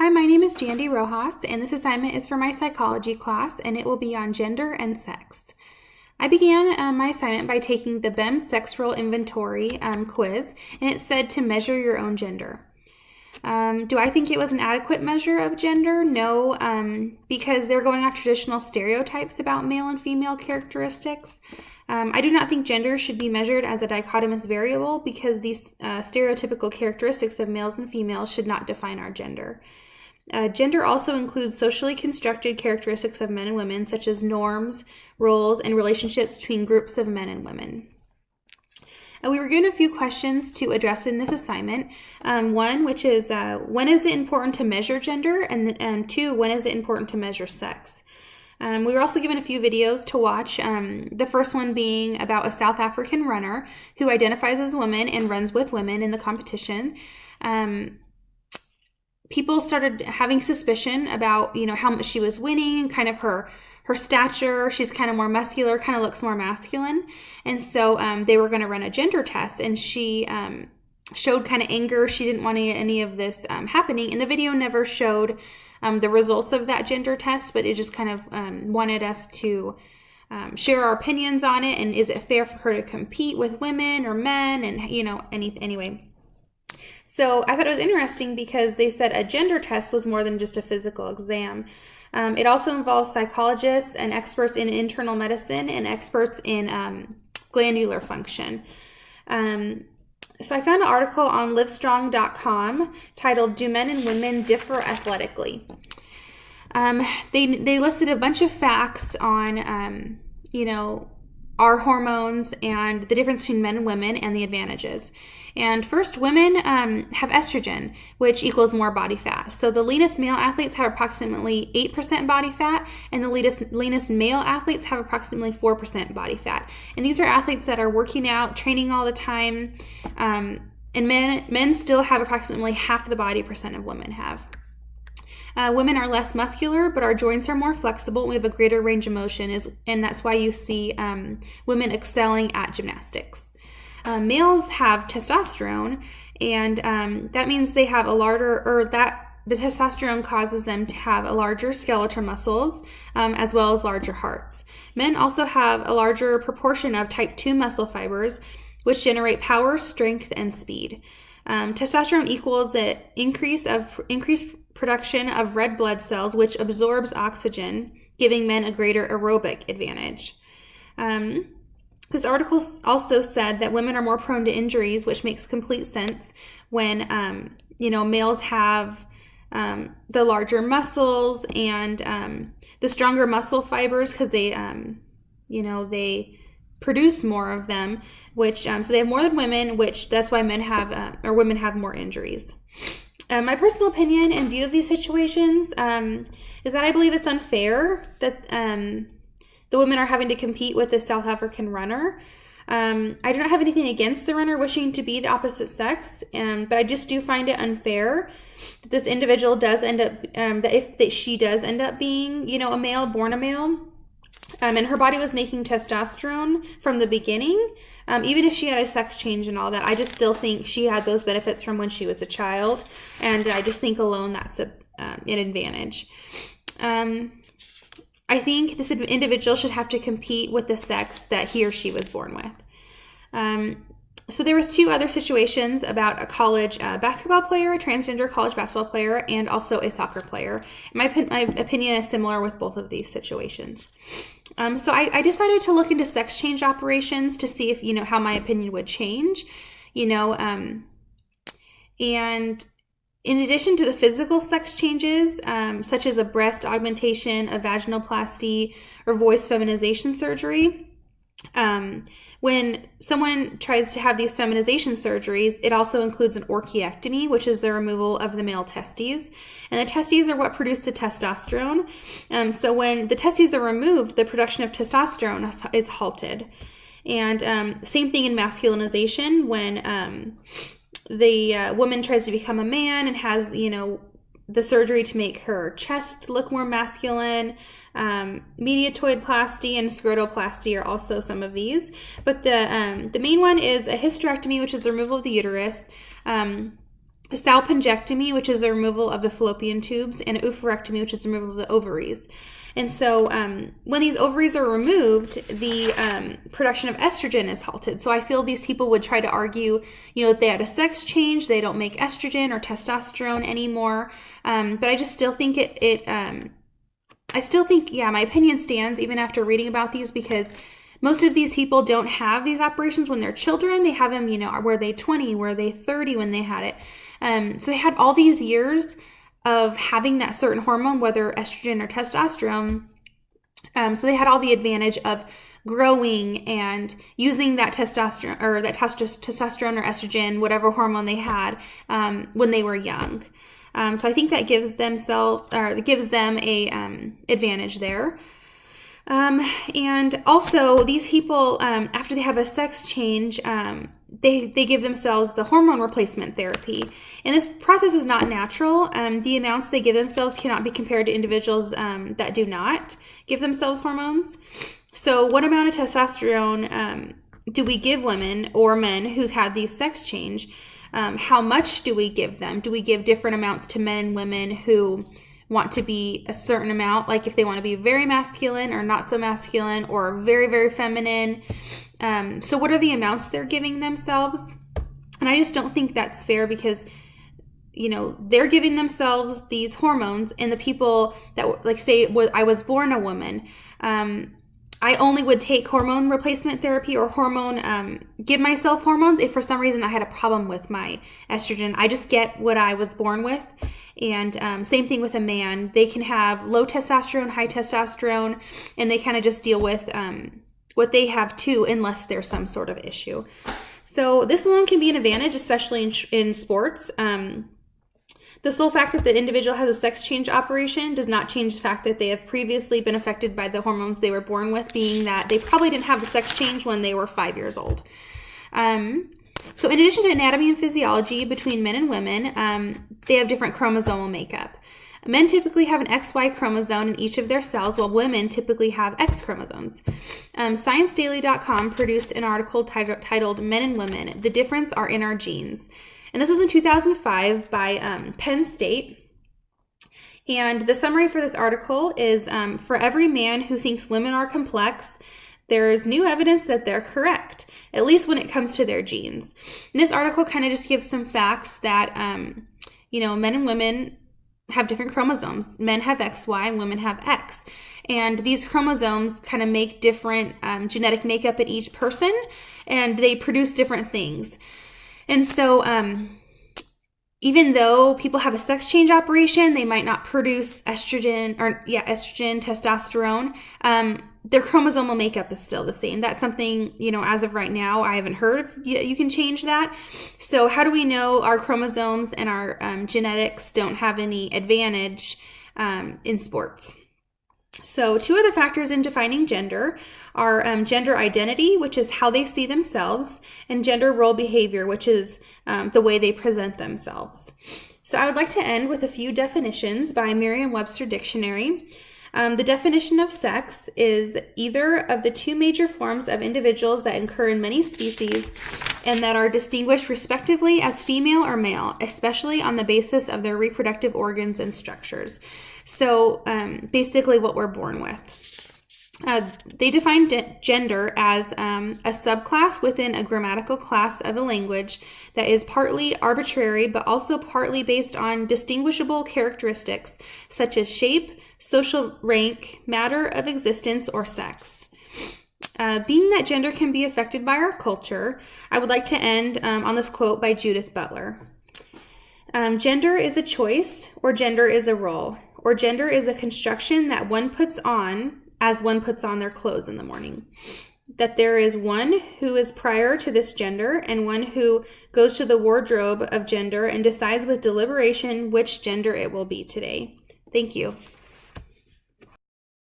Hi, my name is Jandy Rojas, and this assignment is for my psychology class, and it will be on gender and sex. I began my assignment by taking the BEM Sex Role Inventory quiz, and it said to measure your own gender. Do I think it was an adequate measure of gender? No, because they're going off traditional stereotypes about male and female characteristics. I do not think gender should be measured as a dichotomous variable because these stereotypical characteristics of males and females should not define our gender. Gender also includes socially constructed characteristics of men and women, such as norms, roles, and relationships between groups of men and women. We were given a few questions to address in this assignment. One, which is, when is it important to measure gender? And two, when is it important to measure sex? We were also given a few videos to watch, the first one being about a South African runner who identifies as a woman and runs with women in the competition. People started having suspicion about, how much she was winning, kind of her stature. She's kind of more muscular, kind of looks more masculine. And so they were going to run a gender test, and she showed kind of anger. She didn't want any of this happening. And the video never showed the results of that gender test, but it just kind of wanted us to share our opinions on it. And is it fair for her to compete with women or men? And, anyway. So I thought it was interesting because they said a gender test was more than just a physical exam. It also involves psychologists and experts in internal medicine and experts in glandular function. So I found an article on livestrong.com titled, "Do Men and Women Differ Athletically?" They listed a bunch of facts on, our hormones and the difference between men and women and the advantages. And first, women have estrogen, which equals more body fat. So the leanest male athletes have approximately 8% body fat, and the leanest male athletes have approximately 4% body fat. And these are athletes that are working out, training all the time, and men still have approximately half the body percent of women have. Women are less muscular, but our joints are more flexible. We have a greater range of motion, and that's why you see women excelling at gymnastics. Males have testosterone, and that means they have the testosterone causes them to have a larger skeletal muscles, as well as larger hearts. Men also have a larger proportion of type 2 muscle fibers, which generate power, strength, and speed. Testosterone equals the increased production of red blood cells, which absorbs oxygen, giving men a greater aerobic advantage. This article also said that women are more prone to injuries, which makes complete sense when, males have the larger muscles and the stronger muscle fibers because they produce more of them, which so they have more than women, which that's why men have or women have more injuries. My personal opinion and view of these situations is that I believe it's unfair that the women are having to compete with the South African runner. I do not have anything against the runner wishing to be the opposite sex, but I just do find it unfair that this individual does end up, that she does end up being, a male, born a male. And her body was making testosterone from the beginning. Even if she had a sex change and all that, I just still think she had those benefits from when she was a child. And I just think alone that's an advantage. I think this individual should have to compete with the sex that he or she was born with. So there was two other situations about a college basketball player, a transgender college basketball player, and also a soccer player. My opinion is similar with both of these situations. So I decided to look into sex change operations to see if, how my opinion would change, and in addition to the physical sex changes, such as a breast augmentation, a vaginoplasty, or voice feminization surgery, when someone tries to have these feminization surgeries, it also includes an orchiectomy, which is the removal of the male testes. And the testes are what produce the testosterone. So when the testes are removed, the production of testosterone is halted. And same thing in masculinization when the woman tries to become a man and has, the surgery to make her chest look more masculine. Mediatoidplasty and scrotoplasty are also some of these. But the main one is a hysterectomy, which is the removal of the uterus. a salpingectomy, which is the removal of the fallopian tubes, and an oophorectomy, which is the removal of the ovaries. And so when these ovaries are removed, the production of estrogen is halted. So I feel these people would try to argue, that they had a sex change, they don't make estrogen or testosterone anymore. But I just still think my opinion stands even after reading about these, because most of these people don't have these operations when they're children. They have them, were they 20, were they 30 when they had it? So they had all these years of having that certain hormone, whether estrogen or testosterone. So they had all the advantage of growing and using that testosterone or testosterone or estrogen, whatever hormone they had, when they were young. So I think that gives them a advantage there. And also these people, after they have a sex change, they give themselves the hormone replacement therapy. And this process is not natural. The amounts they give themselves cannot be compared to individuals that do not give themselves hormones. So what amount of testosterone do we give women or men who's had these sex change? How much do we give them? Do we give different amounts to men and women who want to be a certain amount, like if they want to be very masculine or not so masculine or very, very feminine? So what are the amounts they're giving themselves? And I just don't think that's fair, because they're giving themselves these hormones, and the people that, like, say I was born a woman, I only would take hormone replacement therapy or give myself hormones if for some reason I had a problem with my estrogen. I just get what I was born with. And same thing with a man. They can have low testosterone, high testosterone, and they kind of just deal with what they have too, unless there's some sort of issue. So this alone can be an advantage, especially in sports. The sole fact that the individual has a sex change operation does not change the fact that they have previously been affected by the hormones they were born with, being that they probably didn't have the sex change when they were 5 years old. So in addition to anatomy and physiology between men and women, they have different chromosomal makeup. Men typically have an XY chromosome in each of their cells, while women typically have X chromosomes. ScienceDaily.com produced an article titled Men and Women, The Difference Are in Our Genes. And this was in 2005 by Penn State. And the summary for this article is, for every man who thinks women are complex, there's new evidence that they're correct, at least when it comes to their genes. And this article kind of just gives some facts that, men and women have different chromosomes. Men have XY and women have X. And these chromosomes kind of make different genetic makeup in each person, and they produce different things. And so even though people have a sex change operation, they might not produce estrogen, testosterone. Their chromosomal makeup is still the same. That's something, as of right now, I haven't heard of. You can change that. So how do we know our chromosomes and our genetics don't have any advantage in sports? So 2 other factors in defining gender are gender identity, which is how they see themselves, and gender role behavior, which is the way they present themselves. So I would like to end with a few definitions by Merriam-Webster Dictionary. The definition of sex is either of the 2 major forms of individuals that occur in many species and that are distinguished respectively as female or male, especially on the basis of their reproductive organs and structures. So basically what we're born with. They define gender as a subclass within a grammatical class of a language that is partly arbitrary but also partly based on distinguishable characteristics such as shape, social rank, matter of existence, or sex. Being that gender can be affected by our culture, I would like to end on this quote by Judith Butler. Gender is a choice, or gender is a role, or gender is a construction that one puts on as one puts on their clothes in the morning. That there is one who is prior to this gender and one who goes to the wardrobe of gender and decides with deliberation which gender it will be today. Thank you.